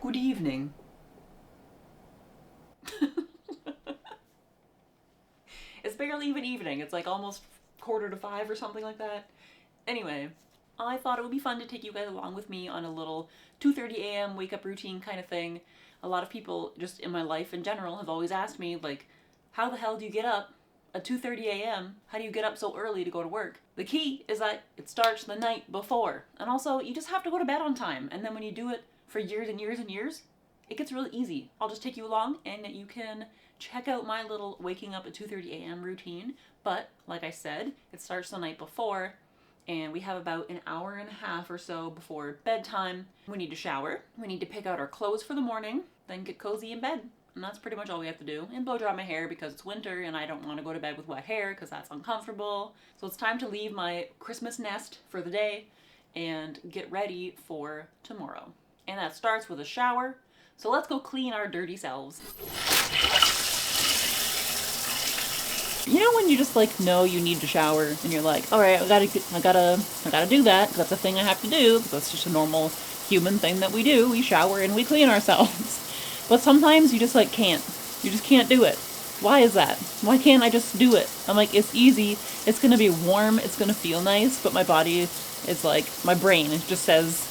Good evening. It's barely even evening. It's like almost 4:45 or something like that. Anyway, I thought it would be fun to take you guys along with me on a little 2:30 a.m. wake up routine kind of thing. A lot of people just in my life in general have always asked me like, how the hell do you get up at 2:30 a.m.? How do you get up so early to go to work? The key is that it starts the night before. And also, you just have to go to bed on time. And then when you do it for years and years and years, it gets really easy. I'll just take you along and you can check out my little waking up at 2:30 a.m. routine. But like I said, it starts the night before and we have about an hour and a half or so before bedtime. We need to shower. We need to pick out our clothes for the morning, then get cozy in bed. And that's pretty much all we have to do. And blow dry my hair because it's winter and I don't want to go to bed with wet hair because that's uncomfortable. So it's time to leave my Christmas nest for the day and get ready for tomorrow. And that starts with a shower. So let's go clean our dirty selves. You know when you just like know you need to shower and you're like, all right, I gotta do that because that's a thing I have to do because that's just a normal human thing that we do. We shower and we clean ourselves. But sometimes you just like can't. You just can't do it. Why is that? Why can't I just do it? I'm like, it's easy. It's gonna be warm. It's gonna feel nice. But my body is like, my brain, it just says,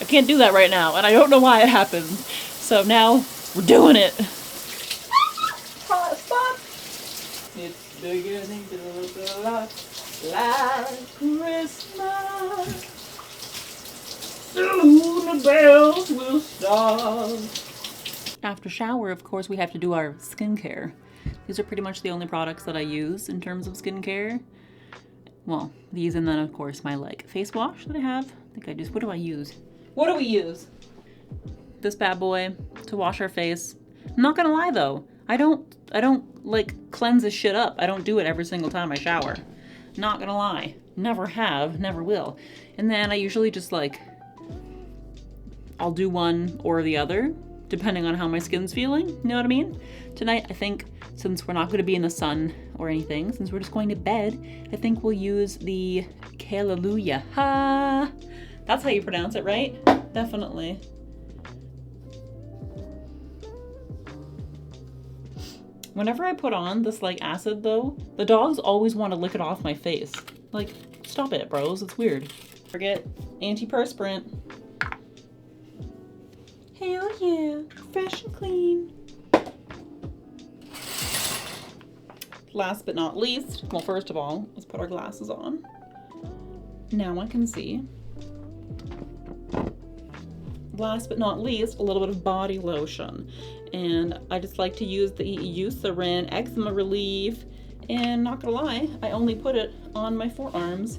I can't do that right now. And I don't know why it happens. So now we're doing it. Hot spot. It's beginning to look a lot like Christmas. Soon the bells will start. After shower, of course, we have to do our skincare. These are pretty much the only products that I use in terms of skincare. Well, these and then, of course, my like face wash that I have. I think I just, what do I use? What do we use? This bad boy to wash our face. I'm not gonna lie though. I don't like cleanse this shit up. I don't do it every single time I shower. Not gonna lie. Never have, never will. And then I usually just like, I'll do one or the other, depending on how my skin's feeling. You know what I mean? Tonight, I think, since we're not going to be in the sun or anything, since we're just going to bed, I think we'll use the Hallelujah. Ha! That's how you pronounce it, right? Definitely. Whenever I put on this like acid though, the dogs always want to lick it off my face. Like, stop it, bros. It's weird. Forget antiperspirant. Hell yeah, fresh and clean. Last but not least, well, first of all, let's put our glasses on. Now I can see. Last but not least, a little bit of body lotion. And I just like to use the Eucerin Eczema Relief. And not gonna lie, I only put it on my forearms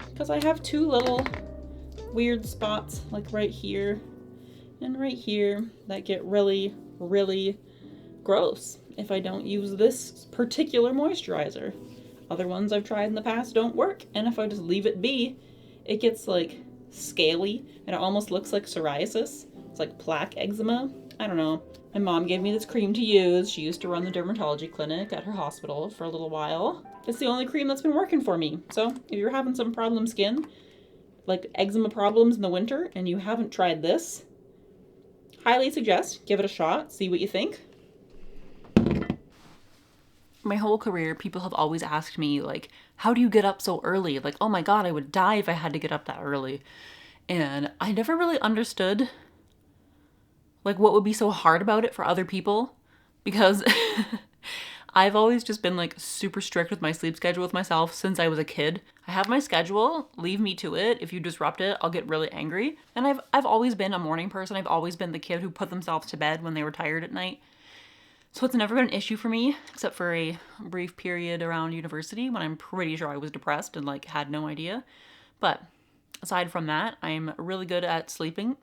because I have two little weird spots like right here and right here that get really, really gross if I don't use this particular moisturizer. Other ones I've tried in the past don't work, and if I just leave it be, it gets like scaly and it almost looks like psoriasis. It's like plaque eczema. I don't know. My mom gave me this cream to use. She used to run the dermatology clinic at her hospital for a little while. It's the only cream that's been working for me. So if you're having some problem skin, like eczema problems in the winter, and you haven't tried this, highly suggest give it a shot, see what you think. My whole career, people have always asked me, like, how do you get up so early? Like, oh my God, I would die if I had to get up that early. And I never really understood, like, what would be so hard about it for other people, because I've always just been like super strict with my sleep schedule with myself since I was a kid. I have my schedule, leave me to it. If you disrupt it, I'll get really angry. And I've always been a morning person. I've always been the kid who put themselves to bed when they were tired at night. So it's never been an issue for me, except for a brief period around university when I'm pretty sure I was depressed and like had no idea. But aside from that, I'm really good at sleeping.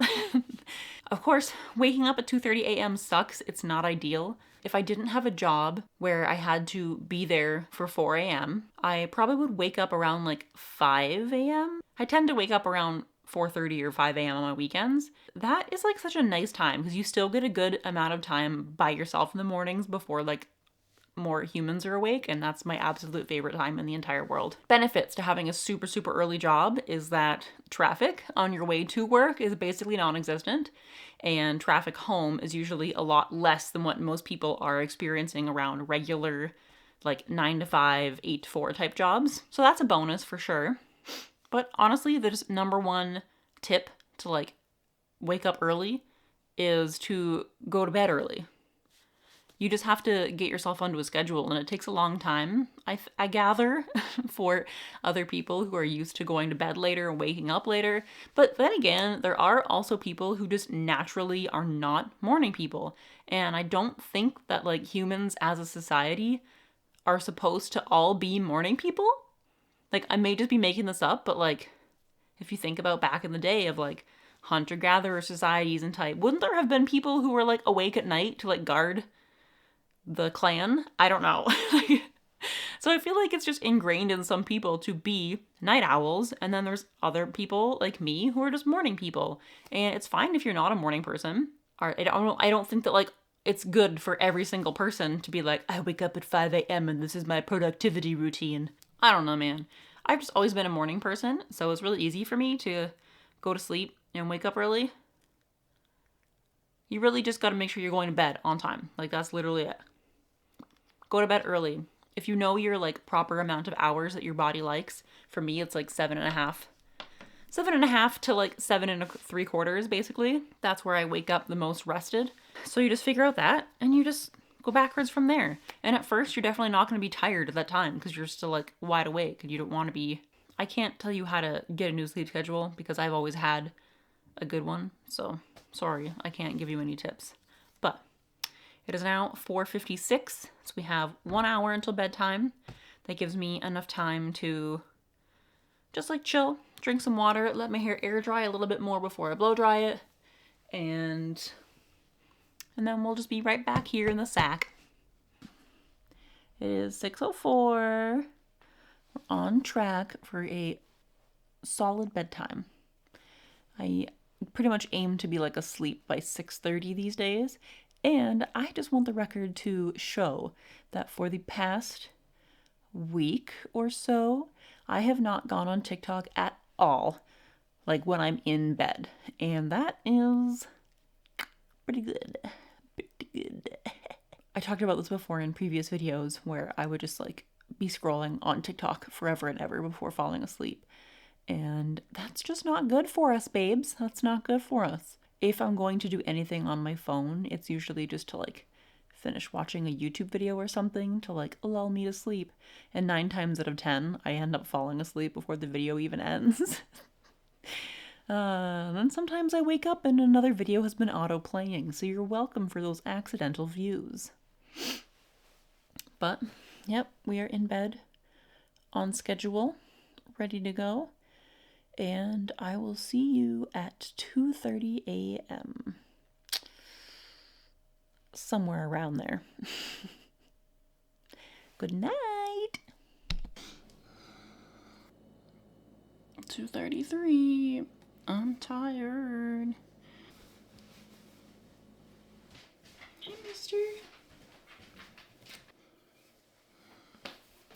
Of course, waking up at 2:30 a.m. sucks. It's not ideal. If I didn't have a job where I had to be there for 4 a.m., I probably would wake up around like 5 a.m. I tend to wake up around 4:30 or 5 a.m. on my weekends. That is like such a nice time because you still get a good amount of time by yourself in the mornings before like more humans are awake, and that's my absolute favorite time in the entire world. Benefits to having a super, super early job is that traffic on your way to work is basically non-existent, and traffic home is usually a lot less than what most people are experiencing around regular, like 9 to 5, 8 to 4 type jobs. So that's a bonus for sure. But honestly, the number one tip to like wake up early is to go to bed early. You just have to get yourself onto a schedule, and it takes a long time, I gather, for other people who are used to going to bed later and waking up later. But then again, there are also people who just naturally are not morning people. And I don't think that like humans as a society are supposed to all be morning people. Like, I may just be making this up, but like, if you think about back in the day of like hunter-gatherer societies and type, wouldn't there have been people who were like awake at night to like guard the clan? I don't know. So I feel like it's just ingrained in some people to be night owls, and then there's other people like me who are just morning people. And it's fine if you're not a morning person. I don't think that like it's good for every single person to be like, I wake up at 5 a.m. and this is my productivity routine. I don't know, man. I've just always been a morning person, so it's really easy for me to go to sleep and wake up early. You really just got to make sure you're going to bed on time. Like, that's literally it. Go to bed early. If you know your like proper amount of hours that your body likes, for me it's like 7.5. 7.5 to like 7.75 basically. That's where I wake up the most rested. So you just figure out that and you just go backwards from there. And at first you're definitely not going to be tired at that time because you're still like wide awake and you don't want to be. I can't tell you how to get a new sleep schedule because I've always had a good one. So sorry, I can't give you any tips. But it is now 4:56, so we have 1 hour until bedtime. That gives me enough time to just like chill, drink some water, let my hair air dry a little bit more before I blow dry it, and then we'll just be right back here in the sack. It is 6:04. We're on track for a solid bedtime. I pretty much aim to be like asleep by 6:30 these days. And I just want the record to show that for the past week or so, I have not gone on TikTok at all, like when I'm in bed. And that is pretty good. Pretty good. I talked about this before in previous videos where I would just like be scrolling on TikTok forever and ever before falling asleep. And that's just not good for us, babes. That's not good for us. If I'm going to do anything on my phone, it's usually just to like finish watching a YouTube video or something to like lull me to sleep. And 9 times out of 10, I end up falling asleep before the video even ends. Then sometimes I wake up and another video has been auto-playing, so you're welcome for those accidental views. But, yep, we are in bed, on schedule, ready to go. And I will see you at 2:30 a.m. Somewhere around there. Good night. 2:33. I'm tired. Hey, mister.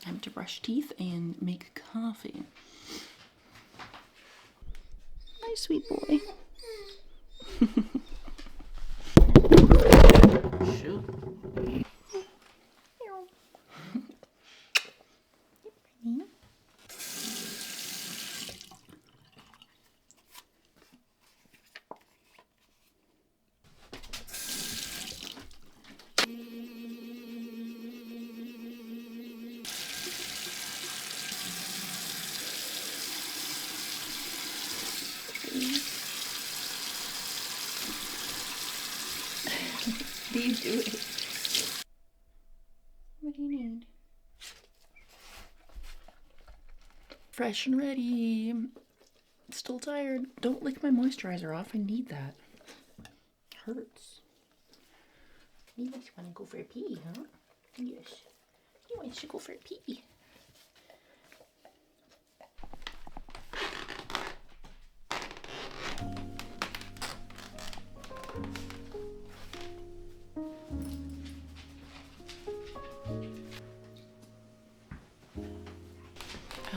Time to brush teeth and make coffee. Hi, sweet boy. Shoot. Do you do it? What do you need? Fresh and ready. Still tired. Don't lick my moisturizer off. I need that. Hurts. You must want to go for a pee, huh? Yes. You want to go for a pee.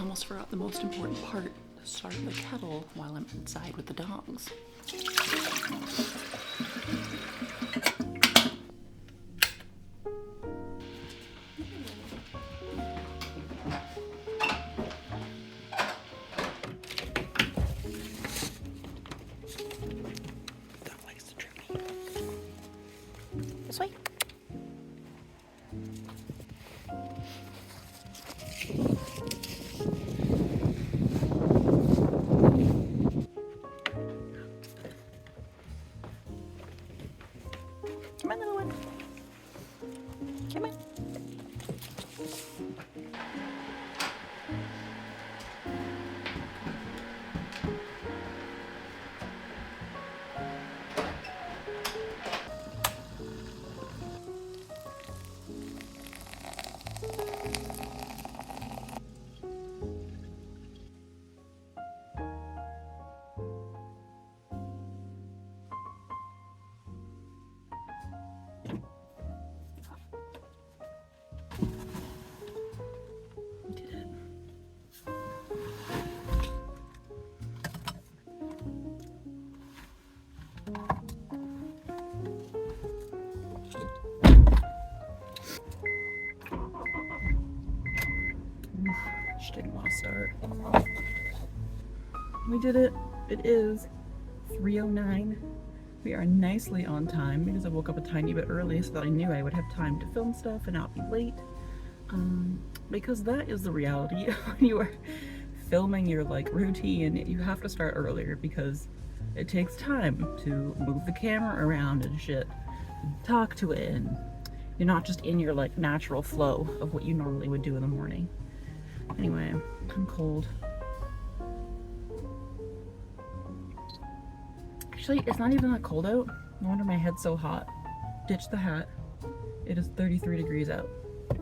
almost forgot the most important part, start the kettle while I'm inside with the dogs. Dog likes to trip me. This way. Come on, little one. Come on. She didn't want to start. We did it. It is 3:09. We are nicely on time because I woke up a tiny bit early so that I knew I would have time to film stuff and not be late. Because that is the reality when you are filming your like routine. You have to start earlier because it takes time to move the camera around and shit, talk to it, and you're not just in your like natural flow of what you normally would do in the morning. Anyway, I'm cold. Actually, it's not even that cold out. No wonder my head's so hot. Ditch the hat. It is 33 degrees out.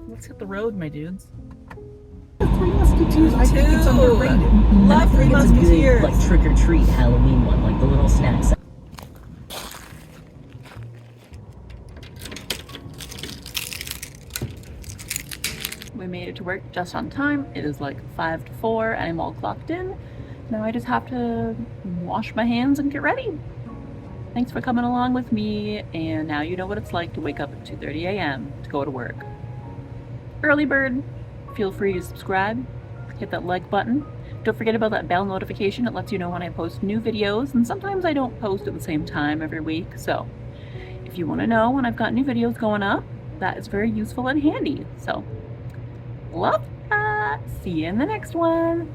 Let's hit the road, my dudes. Three Musketeers. I think it's underrated. Love Three Musketeers. Like trick or treat Halloween one, like the little snacks. We made it to work just on time. It is like 5 to 4 and I'm all clocked in. Now I just have to wash my hands and get ready. Thanks for coming along with me, and now you know what it's like to wake up at 2:30 a.m. to go to work. Early bird, feel free to subscribe, hit that like button. Don't forget about that bell notification. It lets you know when I post new videos, and sometimes I don't post at the same time every week, so if you want to know when I've got new videos going up, that is very useful and handy. So, love that! See you in the next one!